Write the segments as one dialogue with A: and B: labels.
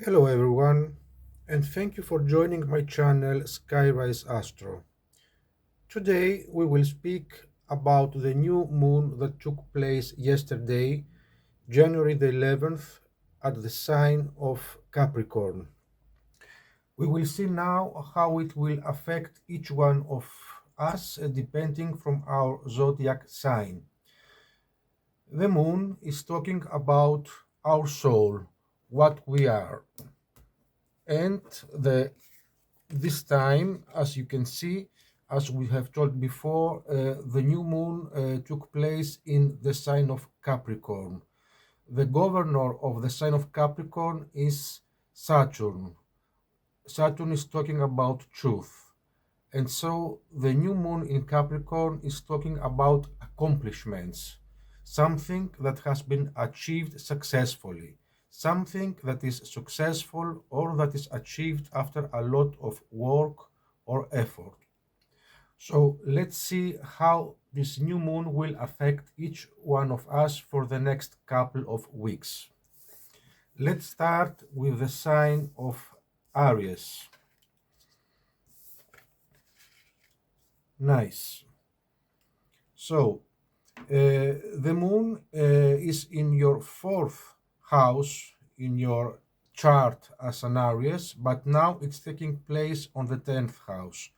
A: Hello everyone, and thank you for joining my channel skyriseastro. Today we will speak about the new moon that took place yesterday, January the 11th, at the sign of Capricorn. We will see now how it will affect each one of us depending from our zodiac sign. The moon is talking about our soul, what we are. And this time, as you can see, as we have told before, the new moon took place in the sign of Capricorn. The governor of the sign of Capricorn is Saturn. Saturn is talking about truth. And so the new moon in Capricorn is talking about accomplishments, something that has been achieved successfully, something that is successful or that is achieved after a lot of work or effort. So let's see how this new moon will affect each one of us for the next couple of weeks. Let's start with the sign of Aries. Nice. So the moon is in your fourth house in your chart as an Aries, but now it's taking place on the 10th house.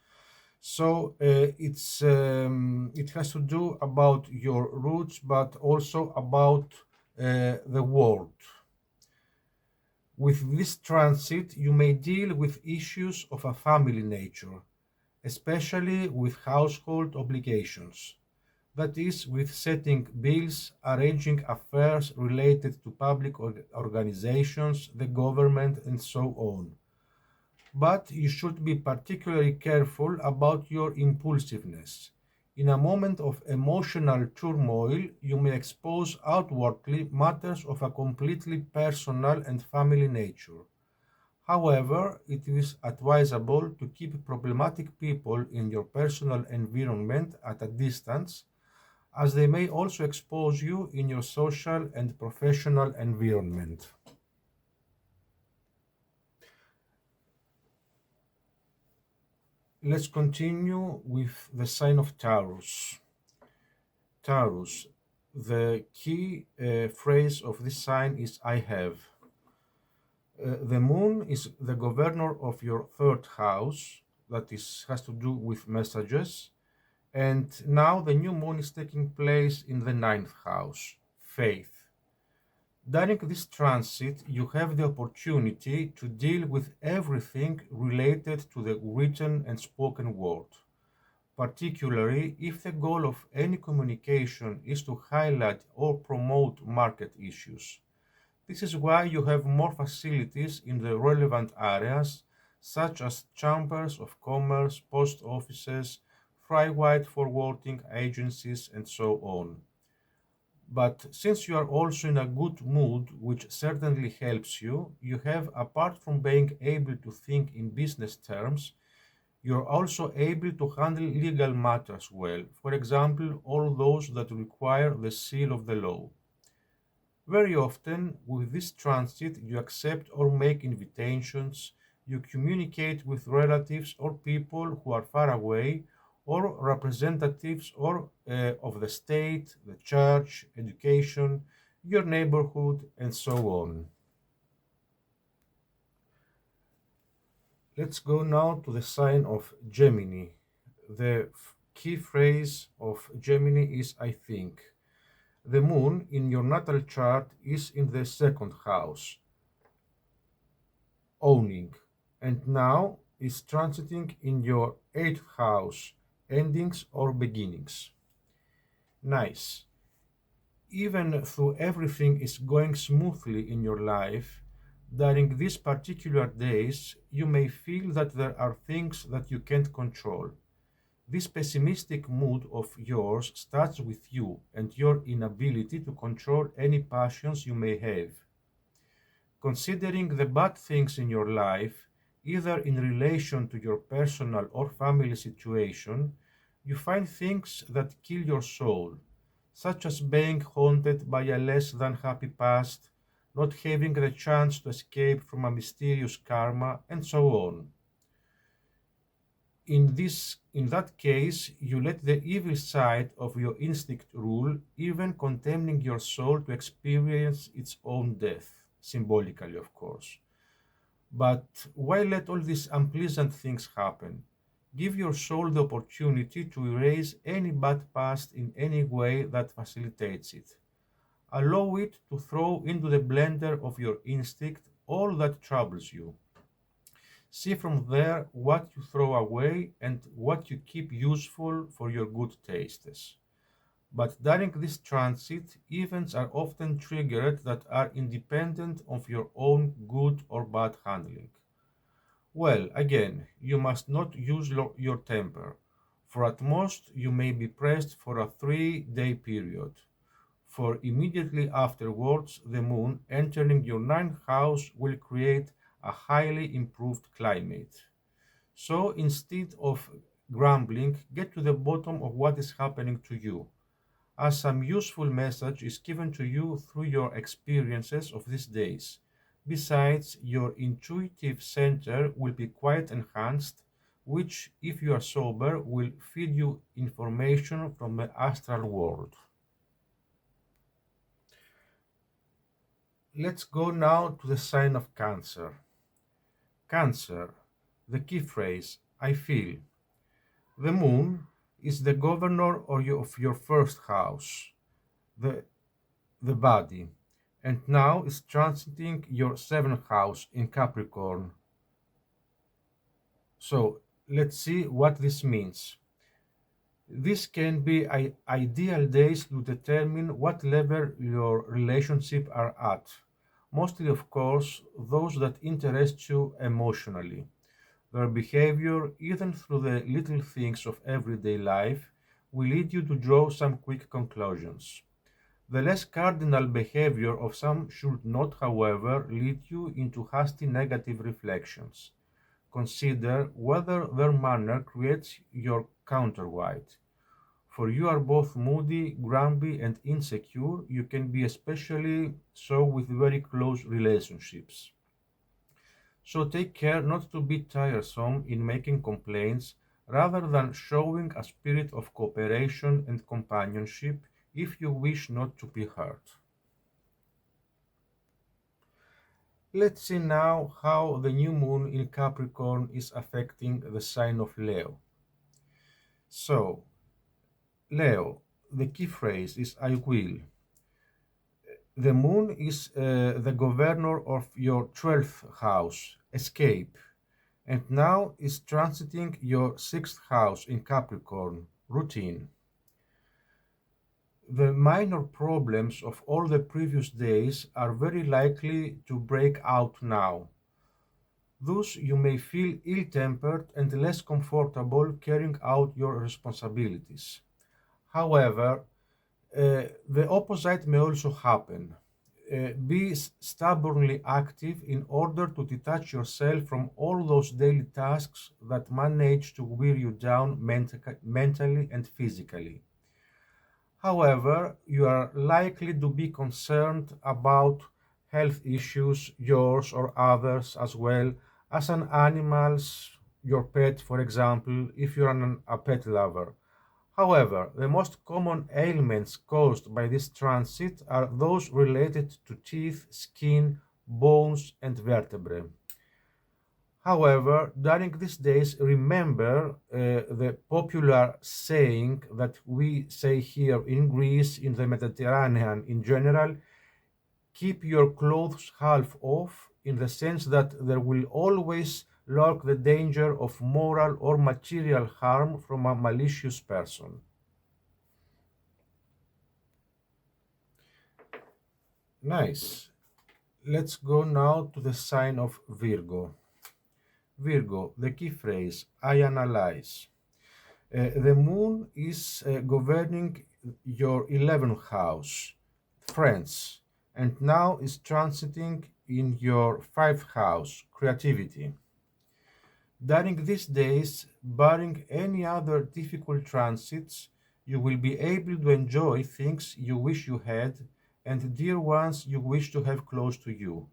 A: So it has to do about your roots, but also about the world. With this transit, you may deal with issues of a family nature, especially with household obligations. That is, with setting bills, arranging affairs related to public organizations, the government, and so on. But you should be particularly careful about your impulsiveness. In a moment of emotional turmoil, you may expose outwardly matters of a completely personal and family nature. However, it is advisable to keep problematic people in your personal environment at a distance, as they may also expose you in your social and professional environment. Let's continue with the sign of Taurus. Taurus, the key phrase of this sign is I have. The moon is the governor of your third house, that is has to do with messages, and now the new moon is taking place in the ninth house, faith. During this transit, you have the opportunity to deal with everything related to the written and spoken word, particularly if the goal of any communication is to highlight or promote market issues. This is why you have more facilities in the relevant areas, such as chambers of commerce, post offices, freight forwarding agencies, and so on. But since you are also in a good mood, which certainly helps you, you have, apart from being able to think in business terms, you're also able to handle legal matters well, for example, all those that require the seal of the law. Very often, with this transit, you accept or make invitations, you communicate with relatives or people who are far away, or representatives of the state, the church, education, your neighborhood, and so on. Let's go now to the sign of Gemini. The key phrase of Gemini is I think. The moon in your natal chart is in the second house, owning, and now is transiting in your eighth house, endings or beginnings. Nice. Even though everything is going smoothly in your life, during these particular days, you may feel that there are things that you can't control. This pessimistic mood of yours starts with you and your inability to control any passions you may have. Considering the bad things in your life, either in relation to your personal or family situation, you find things that kill your soul, such as being haunted by a less than happy past, not having the chance to escape from a mysterious karma, and so on. In that case, you let the evil side of your instinct rule, even condemning your soul to experience its own death, symbolically, of course. But why let all these unpleasant things happen? Give your soul the opportunity to erase any bad past in any way that facilitates it. Allow it to throw into the blender of your instinct all that troubles you. See from there what you throw away and what you keep useful for your good tastes. But during this transit, events are often triggered that are independent of your own good or bad handling. Well, again, you must not use your temper, for at most you may be pressed for a 3-day period. For immediately afterwards, the moon entering your ninth house will create a highly improved climate. So instead of grumbling, get to the bottom of what is happening to you, as some useful message is given to you through your experiences of these days. Besides, your intuitive center will be quite enhanced, which, if you are sober, will feed you information from the astral world. Let's go now to the sign of Cancer. Cancer, the key phrase, I feel. The moon is the governor of your first house, the, the body, and now is transiting your seventh house in Capricorn. So let's see what this means. This can be ideal days to determine what level your relationship are at. Mostly, of course, those that interest you emotionally. Their behavior, even through the little things of everyday life, will lead you to draw some quick conclusions. The less cardinal behavior of some should not, however, lead you into hasty negative reflections. Consider whether their manner creates your counterweight. For you are both moody, grumpy, and insecure. You can be especially so with very close relationships. So take care not to be tiresome in making complaints rather than showing a spirit of cooperation and companionship if you wish not to be hurt. Let's see now how the new moon in Capricorn is affecting the sign of Leo. So, Leo, the key phrase is I will. The moon is the governor of your 12th house, escape, and now is transiting your 6th house in Capricorn, routine. The minor problems of all the previous days are very likely to break out now. Thus, you may feel ill-tempered and less comfortable carrying out your responsibilities. However, the opposite may also happen. Be stubbornly active in order to detach yourself from all those daily tasks that manage to wear you down mentally and physically. However, you are likely to be concerned about health issues, yours or others, as well as an animal's, your pet, for example, if you're a pet lover. However, the most common ailments caused by this transit are those related to teeth, skin, bones, and vertebrae. However, during these days, remember the popular saying that we say here in Greece, in the Mediterranean in general, keep your clothes half off, in the sense that there will always lurk the danger of moral or material harm from a malicious person. Nice. Let's go now to the sign of Virgo. Virgo, the key phrase, I analyze. The moon is governing your 11th house, friends, and now is transiting in your 5th house, creativity. During these days, barring any other difficult transits, you will be able to enjoy things you wish you had and dear ones you wish to have close to you.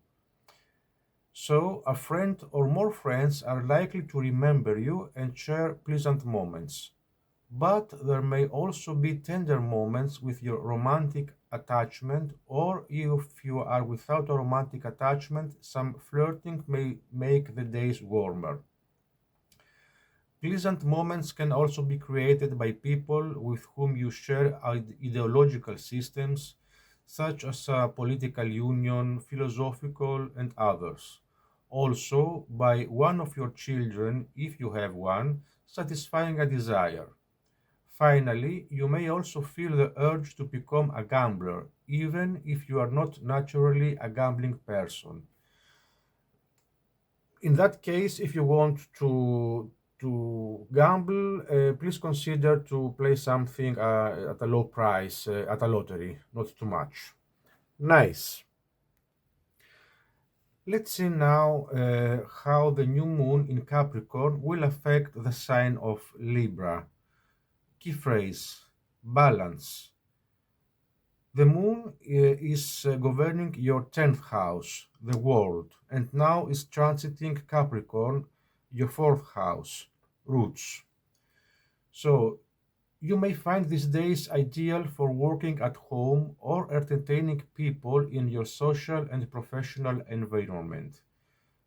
A: So, a friend or more friends are likely to remember you and share pleasant moments. But there may also be tender moments with your romantic attachment, or if you are without a romantic attachment, some flirting may make the days warmer. Pleasant moments can also be created by people with whom you share ideological systems, such as a political union, philosophical, and others. Also, by one of your children, if you have one, satisfying a desire. Finally, you may also feel the urge to become a gambler, even if you are not naturally a gambling person. In that case, if you want to gamble, please consider to play something at a low price, at a lottery, not too much. Nice. Let's see now how the new moon in Capricorn will affect the sign of Libra. Key phrase: balance. The moon is governing your 10th house, the world, and now is transiting Capricorn, your 4th house, roots. So you may find these days ideal for working at home or entertaining people in your social and professional environment,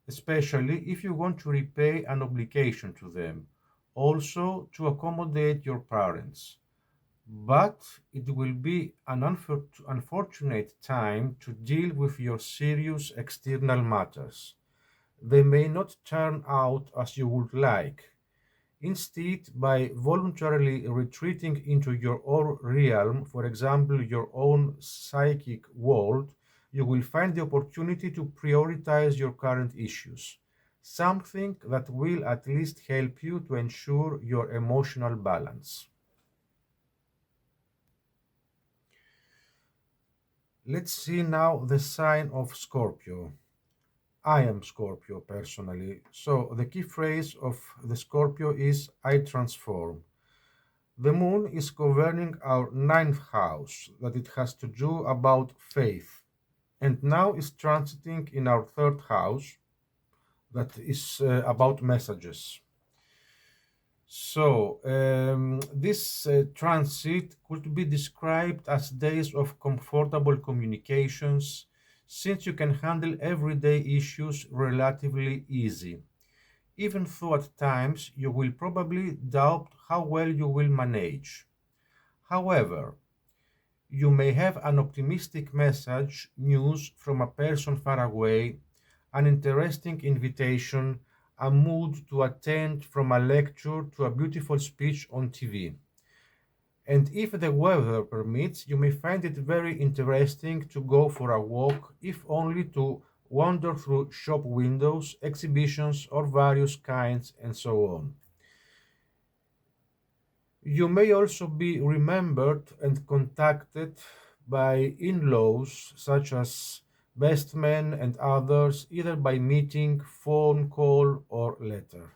A: especially if you want to repay an obligation to them, also to accommodate your parents. But it will be an unfortunate time to deal with your serious external matters. They may not turn out as you would like. Instead, by voluntarily retreating into your own realm, for example, your own psychic world, you will find the opportunity to prioritize your current issues, something that will at least help you to ensure your emotional balance. Let's see now the sign of Scorpio. I am Scorpio personally. So the key phrase of the Scorpio is I transform. The moon is governing our ninth house, that it has to do about faith, and now is transiting in our third house, that is about messages. So, this transit could be described as days of comfortable communications, since you can handle everyday issues relatively easy, even though at times you will probably doubt how well you will manage. However, you may have an optimistic message, news from a person far away, an interesting invitation, a mood to attend from a lecture to a beautiful speech on TV. And if the weather permits, you may find it very interesting to go for a walk, if only to wander through shop windows, exhibitions of various kinds, and so on. You may also be remembered and contacted by in-laws such as best men and others, either by meeting, phone call, or letter.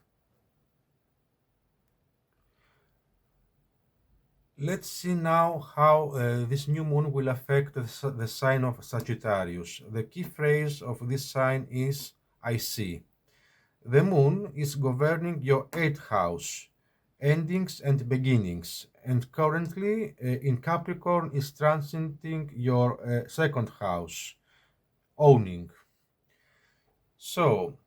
A: Let's see now how this new moon will affect the sign of Sagittarius. The key phrase of this sign is I see. The moon is governing your 8th house, endings and beginnings, and currently in Capricorn is transiting your 2nd house, owning. So,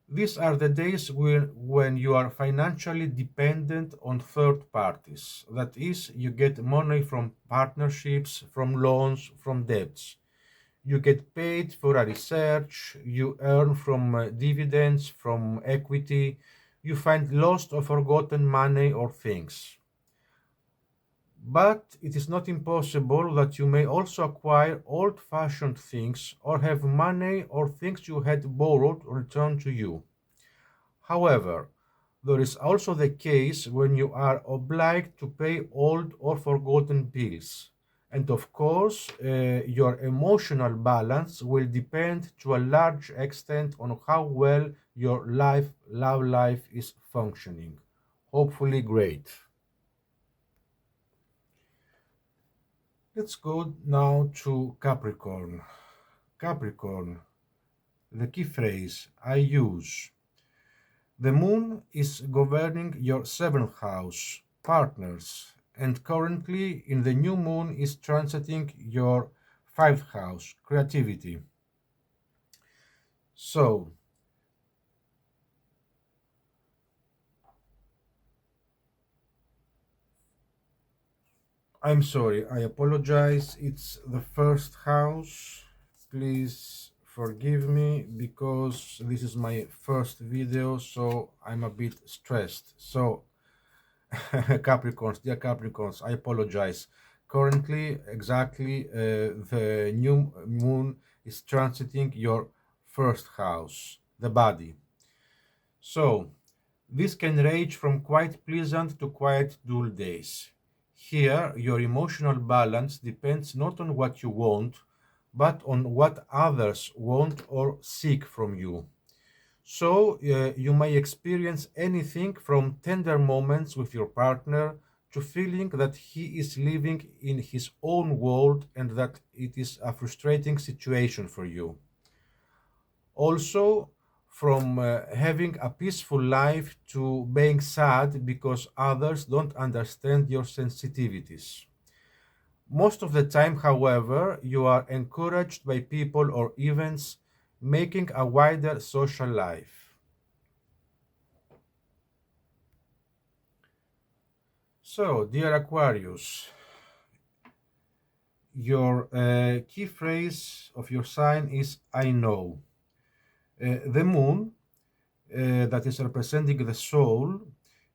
A: these are the days when you are financially dependent on third parties. That is, you get money from partnerships, from loans, from debts. You get paid for a research, you earn from dividends, from equity, you find lost or forgotten money or things. But it is not impossible that you may also acquire old-fashioned things or have money or things you had borrowed returned to you. However, there is also the case when you are obliged to pay old or forgotten bills. And of course, your emotional balance will depend to a large extent on how well your love life is functioning. Hopefully great. Let's go now to Capricorn. Capricorn, the key phrase I use. The moon is governing your seventh house, partners, and currently in the new moon is transiting your fifth house, creativity. So, I'm sorry, I apologize. It's the first house. Please forgive me because this is my first video, so I'm a bit stressed. So, Capricorns, dear Capricorns, I apologize. Currently, exactly, the new moon is transiting your first house, the body. So, this can range from quite pleasant to quite dull days. Here, your emotional balance depends not on what you want, but on what others want or seek from you. So, you may experience anything from tender moments with your partner to feeling that he is living in his own world and that it is a frustrating situation for you. Also, from having a peaceful life to being sad because others don't understand your sensitivities. Most of the time, however, you are encouraged by people or events making a wider social life. So, dear Aquarius, your key phrase of your sign is I know. The moon, that is representing the soul,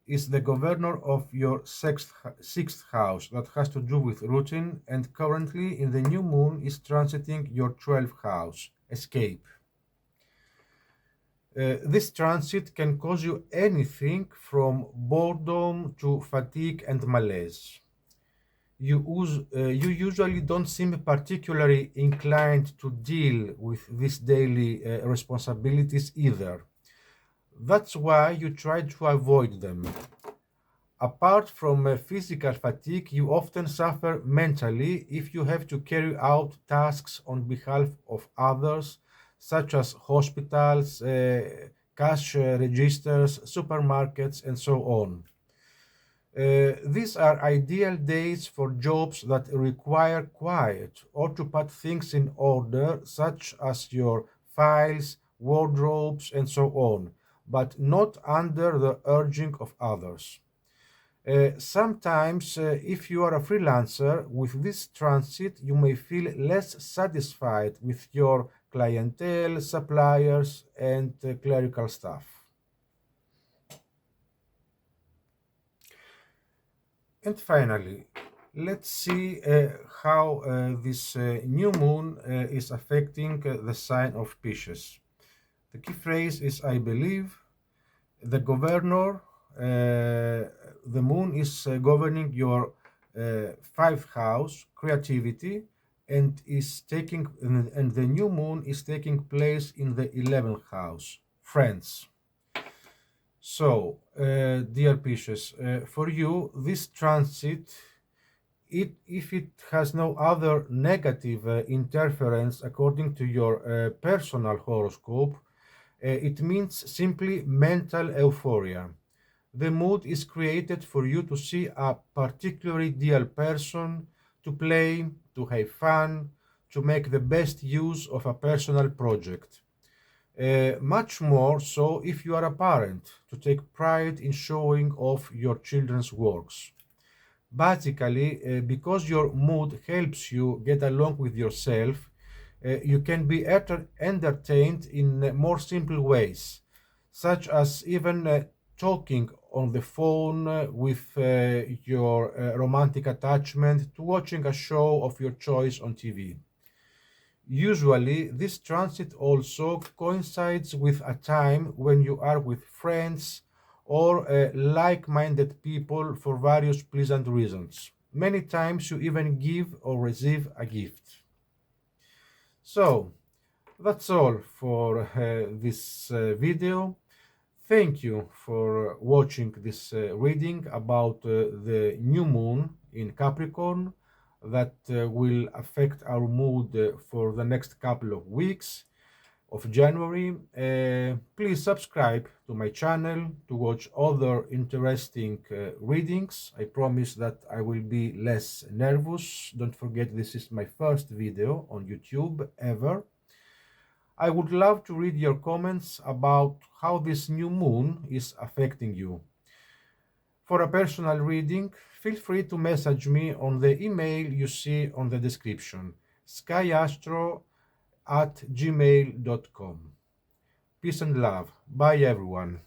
A: is the governor of your sixth house that has to do with routine, and currently in the new moon is transiting your 12th house, escape. This transit can cause you anything from boredom to fatigue and malaise. You usually don't seem particularly inclined to deal with these daily responsibilities either. That's why you try to avoid them. Apart from physical fatigue, you often suffer mentally if you have to carry out tasks on behalf of others, such as hospitals, cash registers, supermarkets, and so on. These are ideal days for jobs that require quiet or to put things in order, such as your files, wardrobes, and so on, but not under the urging of others. Sometimes, if you are a freelancer, with this transit, you may feel less satisfied with your clientele, suppliers, and clerical staff. And finally, let's see how this new moon is affecting the sign of Pisces. The key phrase is I believe. The governor, the moon is governing your fifth house, creativity, and the new moon is taking place in the 11th house, friends. So, dear Pisces, for you, this transit, if it has no other negative interference according to your personal horoscope, it means simply mental euphoria. The mood is created for you to see a particularly ideal person, to play, to have fun, to make the best use of a personal project. Much more so if you are a parent, to take pride in showing off your children's works. Basically, because your mood helps you get along with yourself, you can be entertained in more simple ways, such as even talking on the phone with your romantic attachment to watching a show of your choice on TV. Usually, this transit also coincides with a time when you are with friends or like minded people for various pleasant reasons. Many times, you even give or receive a gift. So, that's all for this video. Thank you for watching this reading about the new moon in Capricorn. that will affect our mood for the next couple of weeks of January. Please subscribe to my channel to watch other interesting readings. I promise that I will be less nervous. Don't forget, this is my first video on YouTube ever. I would love to read your comments about how this new moon is affecting you. For a personal reading, feel free to message me on the email you see on the description, skyriseastro@gmail.com. Peace and love. Bye, everyone.